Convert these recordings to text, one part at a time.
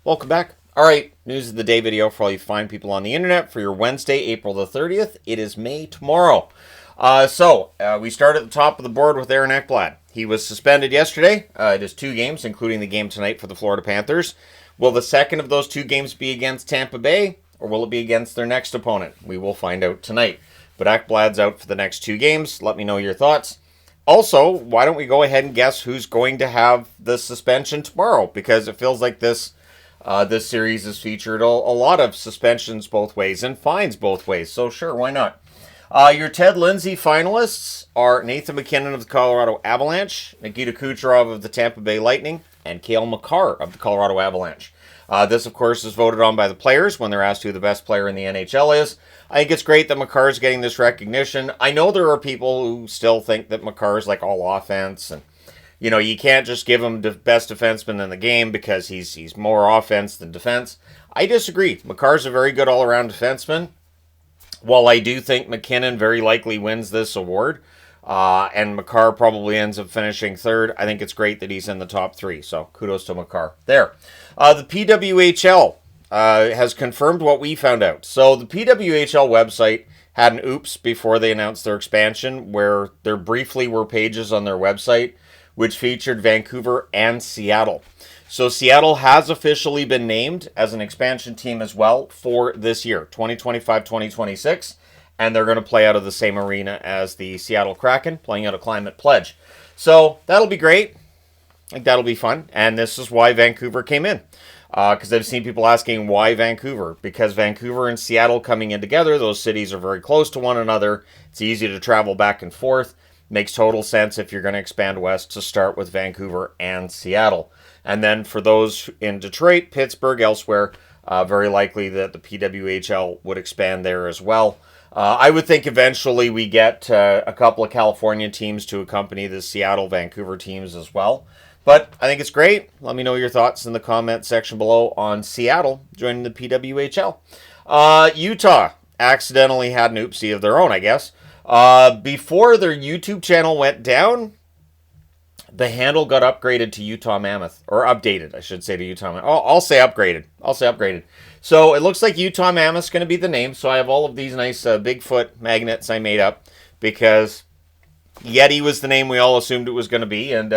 Welcome back. All right, news of the day video for all you fine people on the internet for your Wednesday, April the 30th. It is May tomorrow. We start at the top of the board with Aaron Ekblad. He was suspended yesterday. It is 2 games, including the game tonight for the Florida Panthers. Will the second of those 2 games be against Tampa Bay, or will it be against their next opponent? We will find out tonight. But Ekblad's out for the next 2 games. Let me know your thoughts. Also, why don't we go ahead and guess who's going to have the suspension tomorrow? Because it feels like this series has featured a lot of suspensions both ways and fines both ways. So sure, why not? Your Ted Lindsay finalists are Nathan MacKinnon of the Colorado Avalanche, Nikita Kucherov of the Tampa Bay Lightning, and Cale Makar of the Colorado Avalanche. This, of course, is voted on by the players when they're asked who the best player in the NHL is. I think it's great that Makar is getting this recognition. I know there are people who still think that Makar is like all offense, and you can't just give him the best defenseman in the game because he's more offense than defense. I disagree. Makar's a very good all-around defenseman. While I do think MacKinnon very likely wins this award, and Makar probably ends up finishing third, I think it's great that he's in the top 3. So kudos to Makar there. The PWHL has confirmed what we found out. So the PWHL website had an oops before they announced their expansion, where there briefly were pages on their website which featured Vancouver and Seattle. So Seattle has officially been named as an expansion team as well for this year, 2025-2026, and they're going to play out of the same arena as the Seattle Kraken, playing out of Climate Pledge. So that'll be great. I think that'll be fun, and this is why Vancouver came in. Because I've seen people asking why Vancouver. Because Vancouver and Seattle coming in together, those cities are very close to one another. It's easy to travel back and forth. Makes total sense if you're going to expand west to start with Vancouver and Seattle. And then for those in Detroit, Pittsburgh, elsewhere, very likely that the PWHL would expand there as well. I would think eventually we get a couple of California teams to accompany the Seattle-Vancouver teams as well. But I think it's great. Let me know your thoughts in the comment section below on Seattle joining the PWHL. Utah accidentally had an oopsie of their own, I guess. Before their YouTube channel went down, the handle got upgraded to Utah Mammoth. Or updated, I should say, to Utah Mammoth. Oh, I'll say upgraded. So it looks like Utah Mammoth's going to be the name. So I have all of these nice Bigfoot magnets I made up. Because Yeti was the name we all assumed it was going to be. And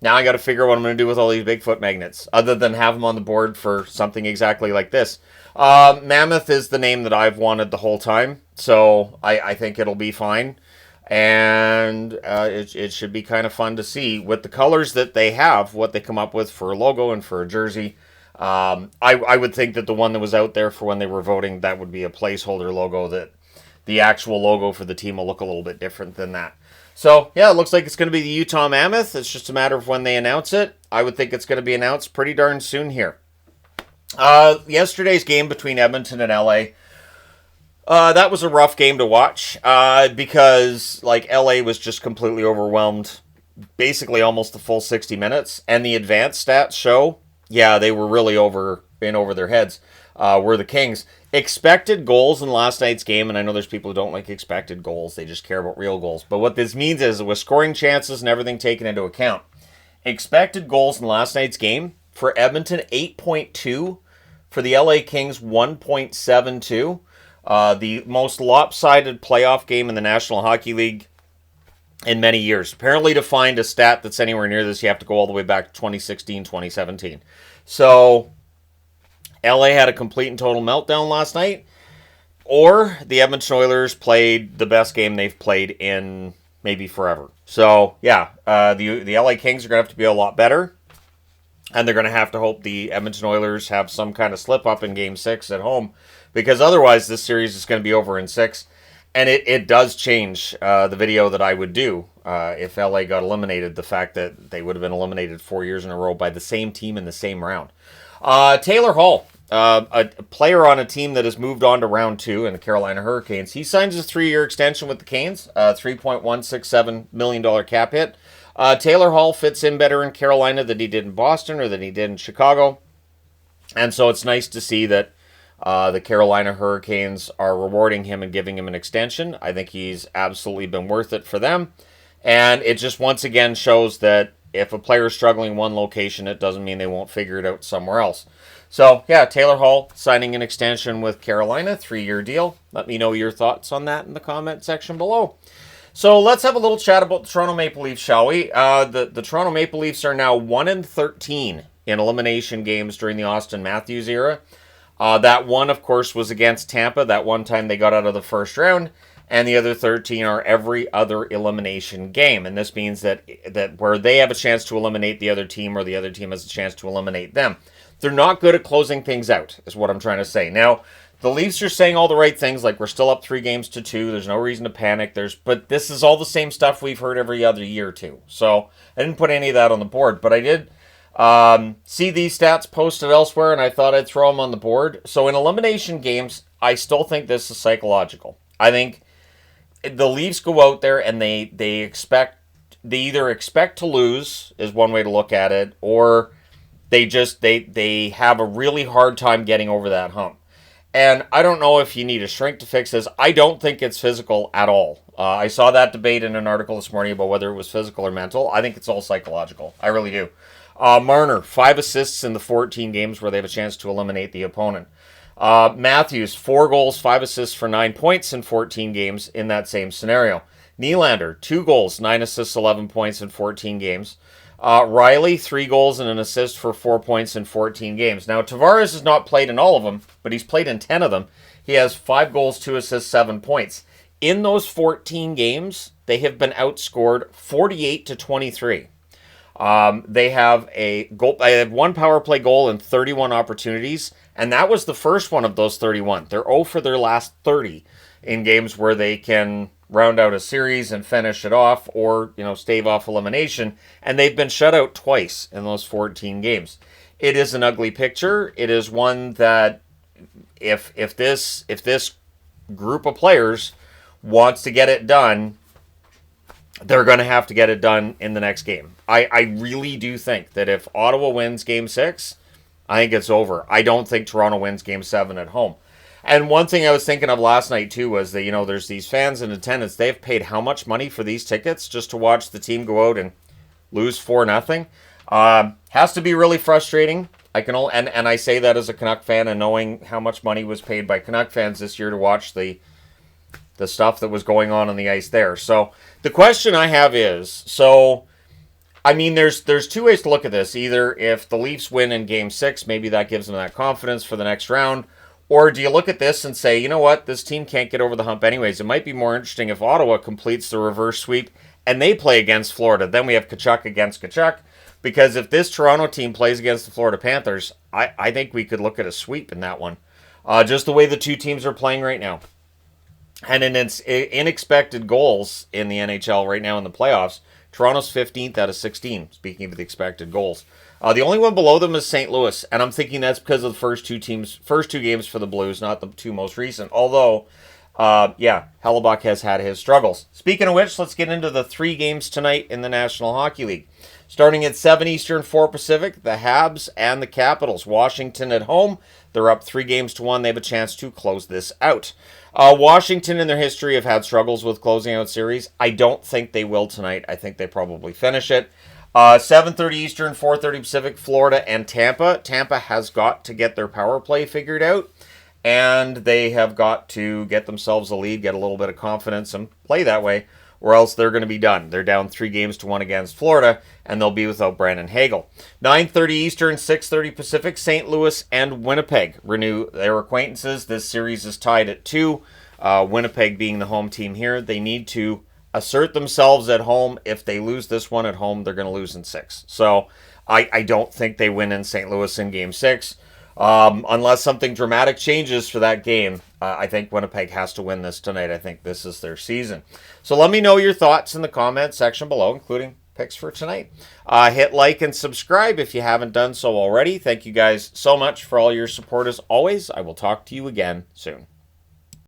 now I got to figure out what I'm going to do with all these Bigfoot magnets. Other than have them on the board for something exactly like this. Mammoth is the name that I've wanted the whole time, so I think it'll be fine, and it should be kind of fun to see with the colors that they have, what they come up with for a logo and for a jersey. I would think that the one that was out there for when they were voting, that would be a placeholder logo, that the actual logo for the team will look a little bit different than that. So, yeah, it looks like it's going to be the Utah Mammoth. It's just a matter of when they announce it. I would think it's going to be announced pretty darn soon here. Yesterday's game between Edmonton and LA, that was a rough game to watch, because, LA was just completely overwhelmed, basically almost the full 60 minutes, and the advanced stats show, yeah, they were really over their heads, were the Kings. Expected goals in last night's game, and I know there's people who don't like expected goals, they just care about real goals, but what this means is, with scoring chances and everything taken into account, expected goals in last night's game, for Edmonton, 8.2. For the LA Kings, 1.72. The most lopsided playoff game in the National Hockey League in many years. Apparently, to find a stat that's anywhere near this, you have to go all the way back to 2016, 2017. So, LA had a complete and total meltdown last night. Or the Edmonton Oilers played the best game they've played in maybe forever. So, yeah, the LA Kings are going to have to be a lot better. And they're going to have to hope the Edmonton Oilers have some kind of slip-up in Game 6 at home. Because otherwise, this series is going to be over in 6. And it does change the video that I would do if LA got eliminated. The fact that they would have been eliminated 4 years in a row by the same team in the same round. Taylor Hall, a player on a team that has moved on to round 2 in the Carolina Hurricanes. He signs a 3-year extension with the Canes. $3.167 million cap hit. Taylor Hall fits in better in Carolina than he did in Boston or than he did in Chicago. And so it's nice to see that the Carolina Hurricanes are rewarding him and giving him an extension. I think he's absolutely been worth it for them. And it just once again shows that if a player is struggling in one location, it doesn't mean they won't figure it out somewhere else. So, yeah, Taylor Hall signing an extension with Carolina, 3-year deal. Let me know your thoughts on that in the comment section below. So let's have a little chat about the Toronto Maple Leafs, shall we? The Toronto Maple Leafs are now 1-13 in elimination games during the Auston Matthews era. That one, of course, was against Tampa. That one time they got out of the first round. And the other 13 are every other elimination game. And this means that where they have a chance to eliminate the other team or the other team has a chance to eliminate them. They're not good at closing things out, is what I'm trying to say. Now, the Leafs are saying all the right things, like we're still up 3-2. There's no reason to panic. But this is all the same stuff we've heard every other year, too. So I didn't put any of that on the board. But I did see these stats posted elsewhere, and I thought I'd throw them on the board. So in elimination games, I still think this is psychological. I think the Leafs go out there and they either expect to lose, is one way to look at it, or they have a really hard time getting over that hump. And I don't know if you need a shrink to fix this. I don't think it's physical at all. I saw that debate in an article this morning about whether it was physical or mental. I think it's all psychological. I really do. Marner, 5 assists in the 14 games where they have a chance to eliminate the opponent. Matthews, 4 goals, 5 assists for 9 points in 14 games in that same scenario. Nylander, 2 goals, 9 assists, 11 points in 14 games. Riley, 3 goals and an assist for 4 points in 14 games. Now, Tavares has not played in all of them, but he's played in 10 of them. He has 5 goals, 2 assists, 7 points. In those 14 games, they have been outscored 48-23. They have 1 power play goal and 31 opportunities, and that was the first one of those 31. They're 0 for their last 30 in games where they can round out a series and finish it off, or stave off elimination, and they've been shut out twice in those 14 games. It is an ugly picture. It is one that if this group of players wants to get it done, they're going to have to get it done in the next game. I really do think that if Ottawa wins Game 6, I think it's over. I don't think Toronto wins Game 7 at home. And one thing I was thinking of last night, too, was that, there's these fans in attendance. They've paid how much money for these tickets just to watch the team go out and lose 4-0? Has to be really frustrating. And I say that as a Canuck fan and knowing how much money was paid by Canuck fans this year to watch the stuff that was going on the ice there. So the question I have is, there's 2 ways to look at this. Either if the Leafs win in Game 6, maybe that gives them that confidence for the next round. Or do you look at this and say, you know what, this team can't get over the hump anyways. It might be more interesting if Ottawa completes the reverse sweep and they play against Florida. Then we have Tkachuk against Tkachuk. Because if this Toronto team plays against the Florida Panthers, I think we could look at a sweep in that one. Just the way the 2 teams are playing right now. And in its unexpected goals in the NHL right now in the playoffs, Toronto's 15th out of 16, speaking of the expected goals. The only one below them is St. Louis, and I'm thinking that's because of the first two games for the Blues, not the 2 most recent. Although, Hellebuck has had his struggles. Speaking of which, let's get into the 3 games tonight in the National Hockey League. Starting at 7 Eastern, 4 Pacific, the Habs and the Capitals. Washington at home. They're up 3-1. They have a chance to close this out. Washington, in their history, have had struggles with closing out series. I don't think they will tonight. I think they probably finish it. 7:30 Eastern, 4:30 Pacific, Florida and Tampa. Tampa has got to get their power play figured out, and they have got to get themselves a lead, get a little bit of confidence, and play that way, or else they're going to be done. They're down 3-1 against Florida, and they'll be without Brandon Hagel. 9:30 Eastern, 6:30 Pacific, St. Louis and Winnipeg renew their acquaintances. This series is tied at 2. Winnipeg being the home team here, they need to assert themselves at home. If they lose this one at home, they're going to lose in 6. So I don't think they win in St. Louis in Game 6. Unless something dramatic changes for that game, I think Winnipeg has to win this tonight. I think this is their season. So let me know your thoughts in the comment section below, including picks for tonight. Hit like and subscribe if you haven't done so already. Thank you guys so much for all your support as always. I will talk to you again soon.